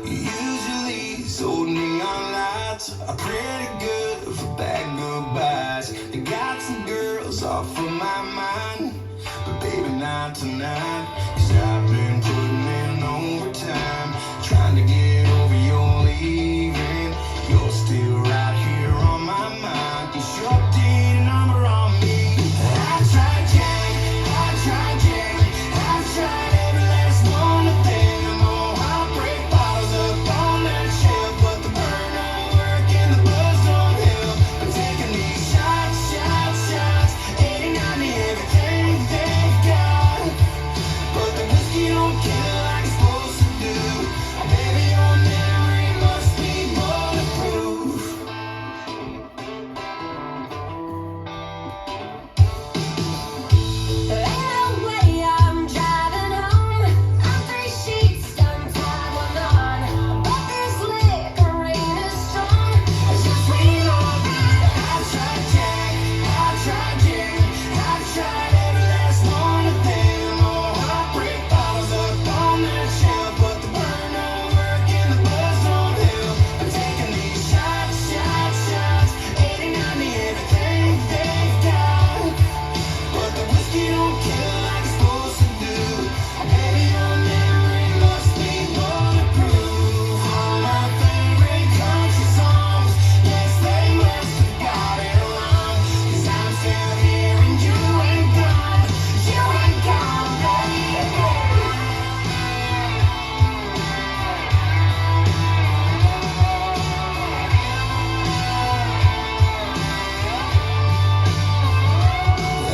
Usually, so neon lights are pretty good for bad goodbyes. They got some girls off of my mind, but baby, not tonight. 'Cause I've been putting in overtime, trying to get over your leaving. You're still right here on my mind. You sure did a number on me. I tried Jack, I tried Jack, I tried every last one of them. Oh, heartbreak bottles up on that shelf, but the burn don't work and the buzz don't help. I'm taking these shots, shots, shots, 89 everything they've got, but the whiskey don't kill like it's supposed to do. Baby, your memory must be bulletproof. Way I'm driving home, I'm 3 sheets untied, one on. But this liquor ain't as strong as your sweet old red. I tried Jack, I tried Jim, I tried every last one of them. Oh, heartbreak bottles up on that shelf, but the burn don't work and the buzz don't help. I'm taking these shots, shots, shots, 89 everything they've got, but the whiskey don't kill like it's supposed to do. Baby, your memory must be bulletproof. All my favorite country songs, yes, they must have got it wrong. 'Cause I'm still here and you ain't gone. You ain't gone, baby.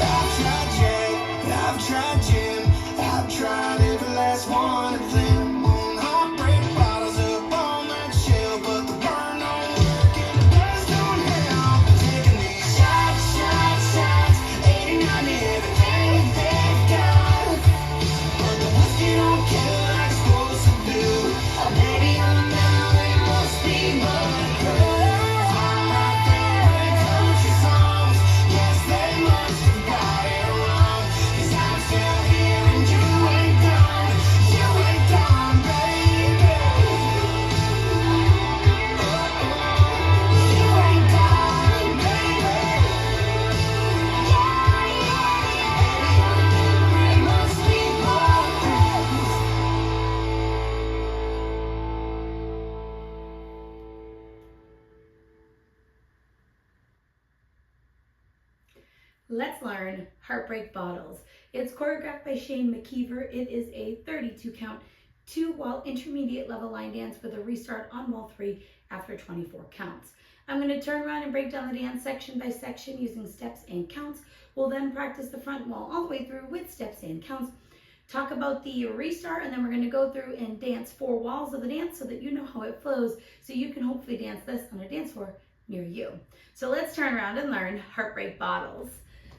I've tried Jack, I've tried Jim, I've tried every last one of them. On heartbreak bottles up on that shelf, but the burn don't work and the buzz don't help. I'm taking these shots, shots, shots, 89 everything they've got, but the whiskey don't kill like it's supposed to do. Baby, your memory must be bulletproof. All my favorite country songs, yes, they must have got it wrong. 'Cause I'm still here and you ain't gone. You ain't gone, baby. You ain't gone, baby. Baby, your memory must be bulletproof. Let's learn Heartbreak Bottles. It's choreographed by Shane McKeever. It is a 32 count, 2-wall intermediate level line dance with a restart on wall 3 after 24 counts. I'm going to turn around and break down the dance section by section using steps and counts. We'll then practice the front wall all the way through with steps and counts. Talk about the restart, and then we're going to go through and dance 4 walls of the dance so that you know how it flows, so you can hopefully dance this on a dance floor near you. So let's turn around and learn Heartbreak Bottles.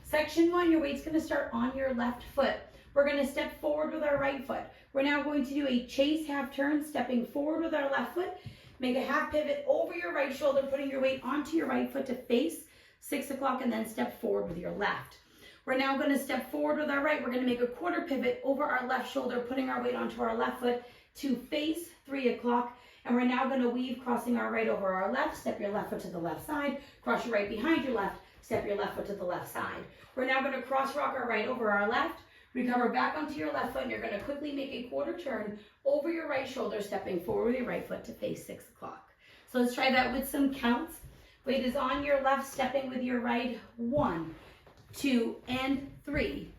Section 1, your weight's going to start on your left foot. We're going to step forward with our right foot. We're now going to do a chase half turn, stepping forward with our left foot. Make a half pivot over your right shoulder, putting your weight onto your right foot to face 6 o'clock, and then step forward with your left. We're now going to step forward with our right. We're going to make a quarter pivot over our left shoulder, putting our weight onto our left foot to face 3 o'clock. And we're now going to weave, crossing our right over our left. Step your left foot to the left side, cross your right behind your left, step your left foot to the left side. We're now going to cross rock our right over our left, recover back onto your left foot, and you're going to quickly make a quarter turn over your right shoulder, stepping forward with your right foot to face 6 o'clock. So let's try that with some counts. Weight is on your left, stepping with your right. 1, 2, and 3,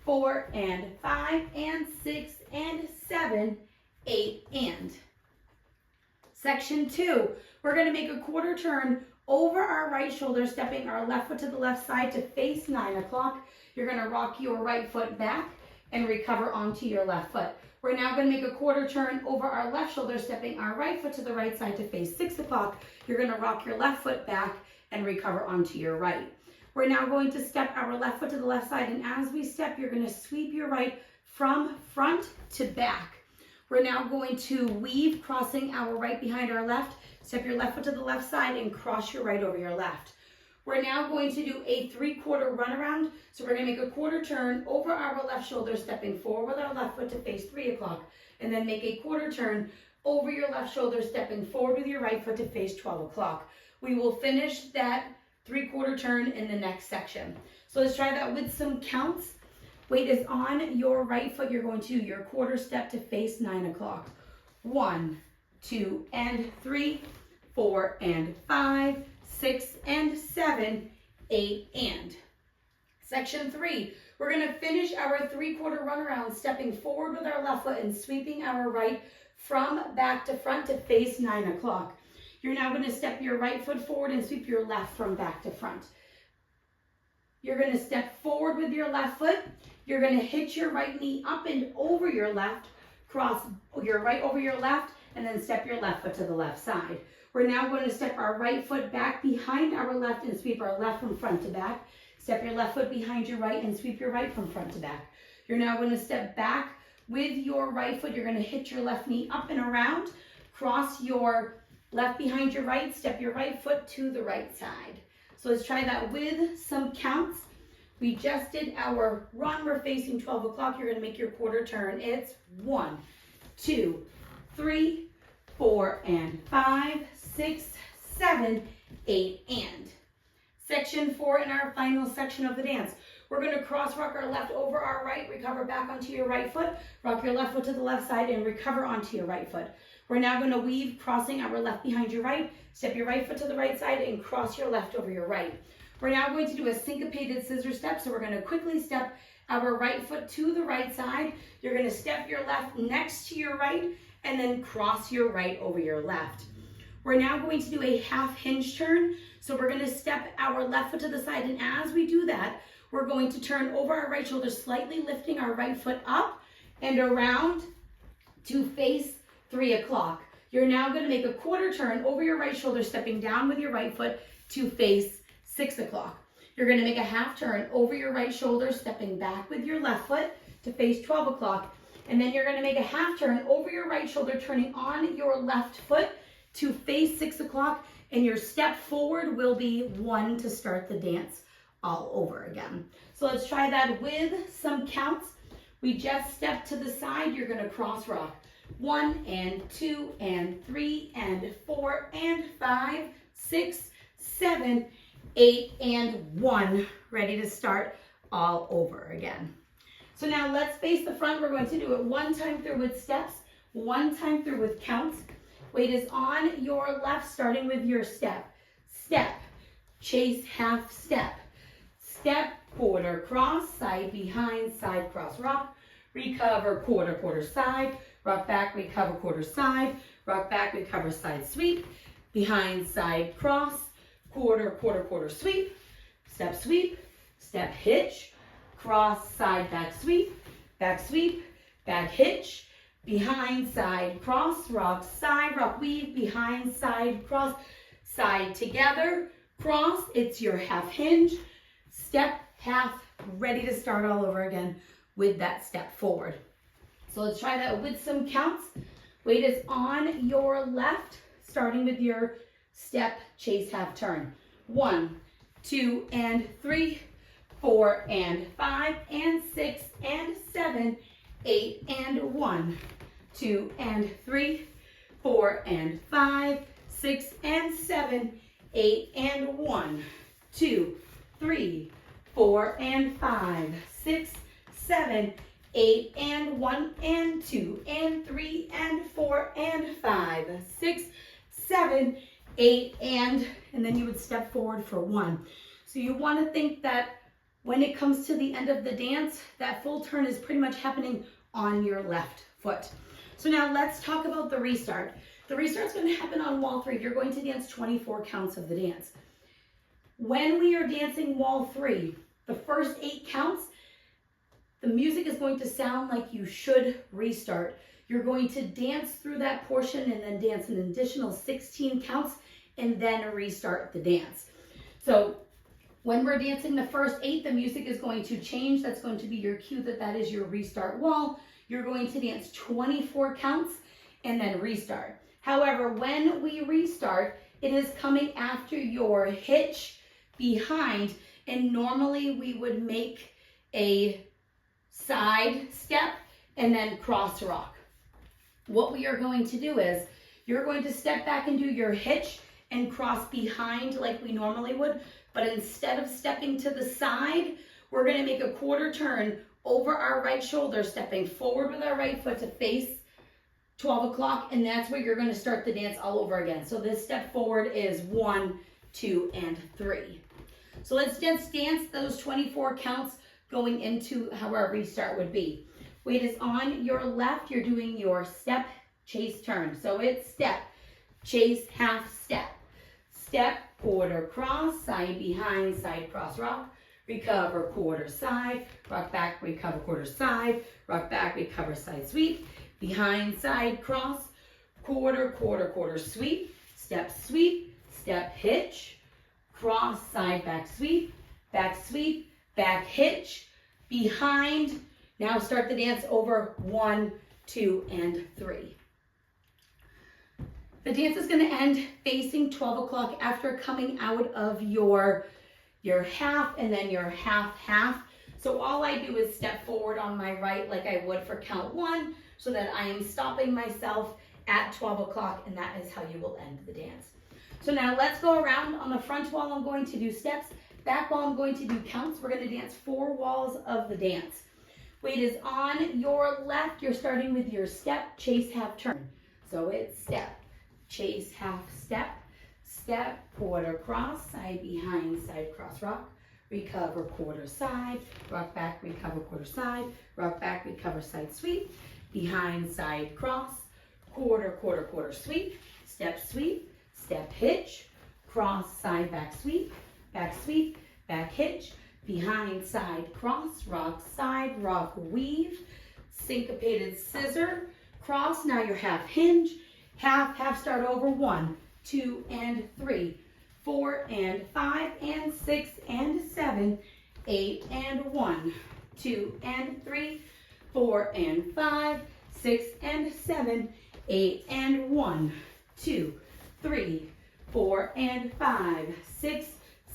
4, and 5, and 6, and 7, 8, and. Section 2, we're going to make a quarter turn over our right shoulder, stepping our left foot to the left side to face 9 o'clock. You're going to rock your right foot back and recover onto your left foot. We're now going to make a quarter turn over our left shoulder, stepping our right foot to the right side to face 6 o'clock. You're going to rock your left foot back and recover onto your right. We're now going to step our left foot to the left side, and as we step, you're going to sweep your right from front to back. We're now going to weave, crossing our right behind our left. Step your left foot to the left side and cross your right over your left. We're now going to do a 3/4 runaround. So we're going to make a quarter turn over our left shoulder, stepping forward with our left foot to face 3 o'clock, and then make a quarter turn over your left shoulder, stepping forward with your right foot to face 12 o'clock. We will finish that 3/4 turn in the next section. So let's try that with some counts. Weight is on your right foot. You're going to do your quarter step to face 9 o'clock. 1, 2, and 3, 4, and 5, 6, and 7, 8, and. Section 3, we're going to finish our 3/4 runaround, stepping forward with our left foot and sweeping our right from back to front to face 9 o'clock. You're now going to step your right foot forward and sweep your left from back to front. You're going to step forward with your left foot. You're going to hit your right knee up and over your left, cross your right over your left, and then step your left foot to the left side. We're now going to step our right foot back behind our left and sweep our left from front to back. Step your left foot behind your right and sweep your right from front to back. You're now going to step back with your right foot. You're going to hit your left knee up and around, cross your left behind your right, step your right foot to the right side. So let's try that with some counts. We just did our run. We're facing 12 o'clock. You're going to make your quarter turn. It's 1, 2, 3, 4, and 5, 6, 7, 8, and. Section 4 in our final section of the dance. We're going to cross rock our left over our right, recover back onto your right foot, rock your left foot to the left side, and recover onto your right foot. We're now going to weave, crossing our left behind your right, step your right foot to the right side, and cross your left over your right. We're now going to do a syncopated scissor step, so we're going to quickly step our right foot to the right side. You're going to step your left next to your right, and then cross your right over your left. We're now going to do a half hinge turn. So we're going to step our left foot to the side, and as we do that, we're going to turn over our right shoulder, slightly lifting our right foot up and around to face 3 o'clock. You're now going to make a quarter turn over your right shoulder, stepping down with your right foot to face 6 o'clock. You're going to make a half turn over your right shoulder, stepping back with your left foot to face 12 o'clock. And then you're going to make a half turn over your right shoulder, turning on your left foot to face 6 o'clock. And your step forward will be 1 to start the dance all over again. So let's try that with some counts. We just step to the side. You're going to cross rock. 1 and 2 and 3 and 4 and 5, 6, 7, 8, and 1. Ready to start all over again. So now let's face the front. We're going to do it 1 time through with steps, 1 time through with counts. Weight is on your left, starting with your step. Step, chase half step. Step, quarter cross, side behind, side cross rock. Recover, quarter, quarter side. Rock back, recover, quarter side. Rock back, recover, side sweep. Behind, side cross. Quarter, quarter, quarter sweep. Step sweep, step hitch. Cross, side, back sweep. Back sweep, back hitch. Behind, side, cross, rock, weave, behind, side, cross, side together, cross. It's your half hinge, step, half, ready to start all over again with that step forward. So let's try that with some counts. Weight is on your left, starting with your step, chase, half turn. 1, 2, and 3, 4, and 5, and 6, and 7, 8, and 1, 2, and 3, 4, and 5, 6, and 7, 8, and 1, 2, 3, 4, and 5, 6, 7, 8, and 1, and 2, and 3, and 4, and 5, 6, 7, 8, and then you would step forward for 1. So you want to think that when it comes to the end of the dance, that full turn is pretty much happening on your left foot. So now let's talk about the restart. The restart is going to happen on wall 3. You're going to dance 24 counts of the dance. When we are dancing wall 3, the first 8 counts, the music is going to sound like you should restart. You're going to dance through that portion and then dance an additional 16 counts and then restart the dance. So when we're dancing the first 8, the music is going to change. That's going to be your cue that is your restart wall. You're going to dance 24 counts and then restart. However, when we restart, it is coming after your hitch behind, and normally we would make a side step and then cross rock. what we are going to do is you're going to step back and do your hitch and cross behind like we normally would, but instead of stepping to the side, we're going to make a quarter turn over our right shoulder, stepping forward with our right foot to face 12 o'clock, and that's where you're going to start the dance all over again. So this step forward is 1, 2, and 3. So let's just dance those 24 counts going into how our restart would be. Weight is on your left, you're doing your step, chase, turn. So it's step, chase, half step. Step, quarter, cross, side, behind, side, cross, rock. Recover, quarter, side, rock back, recover, quarter, side, rock back, recover, side, sweep. Behind, side, cross, quarter, quarter, quarter, sweep. Step, hitch, cross, side, back, sweep, back, hitch, behind. Now start the dance over 1, 2, and 3. The dance is going to end facing 12 o'clock after coming out of your half and then your half. So all I do is step forward on my right like I would for count 1 so that I am stopping myself at 12 o'clock, and that is how you will end the dance. So now let's go around. On the front wall, I'm going to do steps. Back wall, I'm going to do counts. We're going to dance 4 walls of the dance. Weight is on your left. You're starting with your step, chase, half, turn. So it's step, chase, half, step, quarter, cross, side, behind, side, cross, rock. Recover, quarter, side, rock back, recover, quarter, side, rock back, recover, side, sweep. Behind, side, cross, quarter, quarter, quarter, sweep, step, hitch, cross, side, back, sweep, back, hitch, behind, side, cross, rock, side, rock, weave, syncopated scissor, cross. Now your half hinge, half, start over 1, 2, and 3, 4, and 5, and 6, and 7, 8, and 1, 2, and 3, 4, and 5, 6, and 7, 8, and 1, 2, 3, 4, and 5, 6,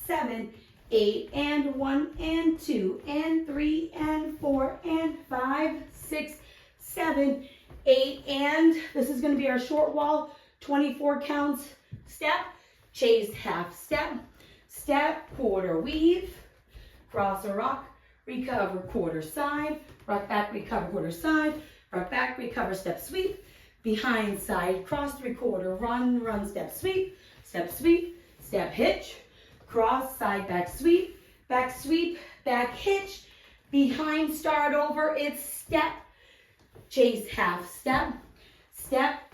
7, 8, and 1, and 2, and 3, and 4, and 5, 6, 7, 8, and this is going to be our short wall, 24 counts. Step, chase, half step, quarter, weave, cross or rock, recover, quarter, side, rock back, recover, quarter, side, rock back, recover, step, sweep, behind, side, cross, 3/4, run, step, sweep, step, hitch, cross, side, back, sweep, back, hitch, behind, start over, it's step, chase, half step,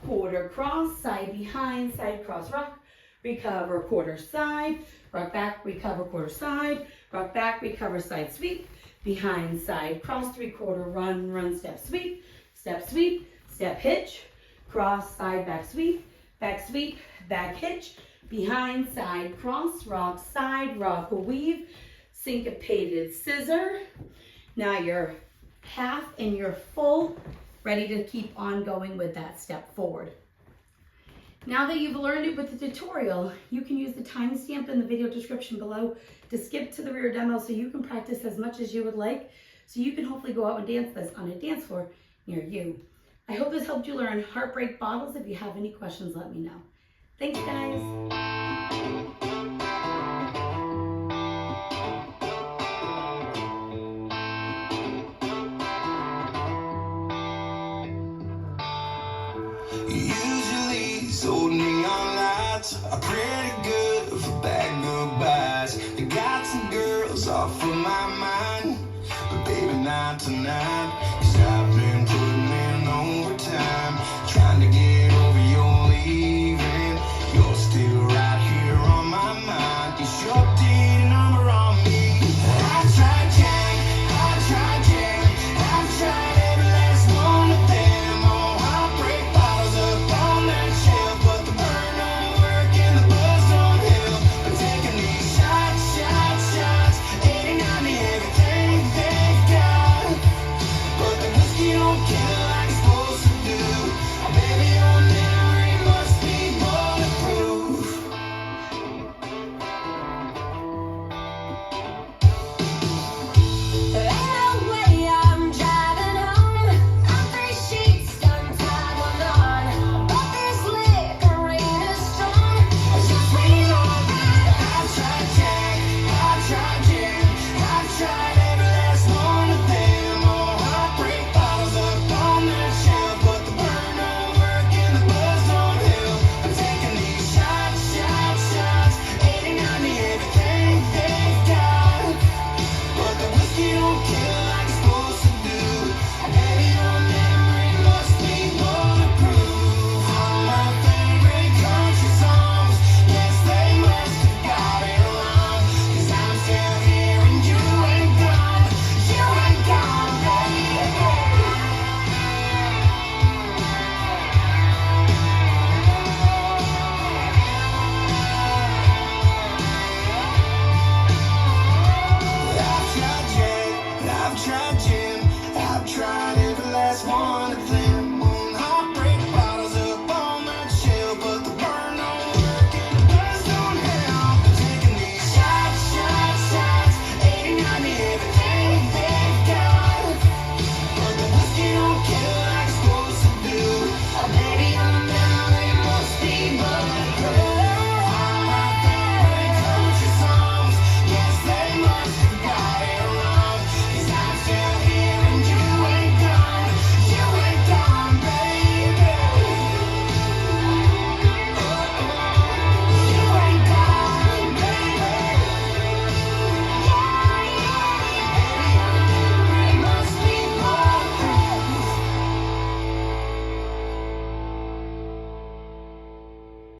quarter, cross, side, behind, side, cross, rock, recover, quarter, side, rock back, recover, quarter, side, rock back, recover, side, sweep, behind, side, cross, 3/4, run, step, sweep, step, hitch, cross, side, back, sweep, back, hitch, behind, side, cross, rock, side, rock, weave, syncopated scissor. Now you're half and you're full, ready to keep on going with that step forward. Now that you've learned it with the tutorial, you can use the timestamp in the video description below to skip to the rear demo so you can practice as much as you would like, so you can hopefully go out and dance this on a dance floor near you. I hope this helped you learn Heartbreak Bottles. If you have any questions, let me know. Thanks, guys. Usually, these old neon lights are pretty